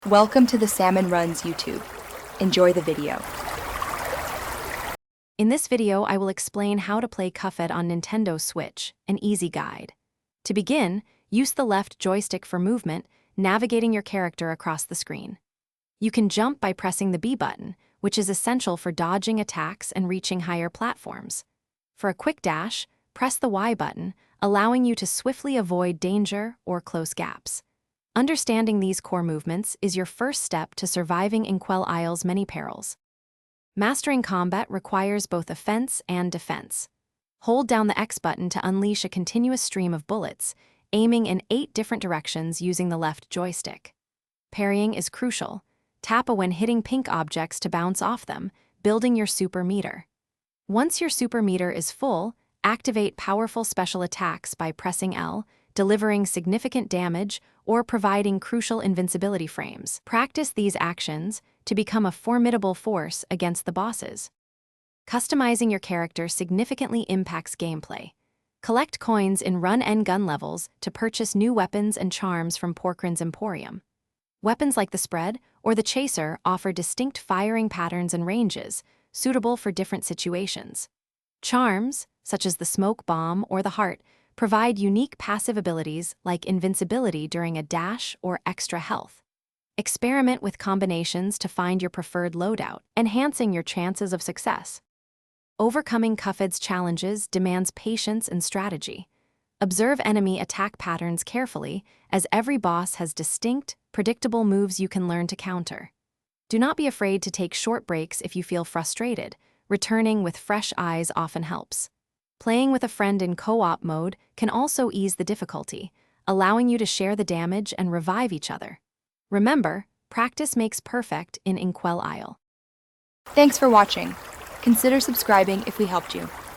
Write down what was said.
Welcome to the Salmon Runs YouTube. Enjoy the video. In this video, I will explain how to play Cuphead on Nintendo Switch, an easy guide. To begin, use the left joystick for movement, navigating your character across the screen. You can jump by pressing the B button, which is essential for dodging attacks and reaching higher platforms. For a quick dash, press the Y button, allowing you to swiftly avoid danger or close gaps. Understanding these core movements is your first step to surviving in Quell Isle's many perils. Mastering combat requires both offense and defense. Hold down the X button to unleash a continuous stream of bullets, aiming in 8 different directions using the left joystick. Parrying is crucial. Tap A when hitting pink objects to bounce off them, building your super meter. Once your super meter is full, activate powerful special attacks by pressing L, delivering significant damage or providing crucial invincibility frames. Practice these actions to become a formidable force against the bosses. Customizing your character significantly impacts gameplay. Collect coins in run and gun levels to purchase new weapons and charms from Porkrin's Emporium. Weapons like the Spread or the Chaser offer distinct firing patterns and ranges, suitable for different situations. Charms, such as the Smoke Bomb or the Heart, provide unique passive abilities like invincibility during a dash or extra health. Experiment with combinations to find your preferred loadout, enhancing your chances of success. Overcoming Cuphead's challenges demands patience and strategy. Observe enemy attack patterns carefully, as every boss has distinct, predictable moves you can learn to counter. Do not be afraid to take short breaks if you feel frustrated. Returning with fresh eyes often helps. Playing with a friend in co-op mode can also ease the difficulty, allowing you to share the damage and revive each other. Remember, practice makes perfect in Quell Isle. Thanks for watching. Consider subscribing if we helped you.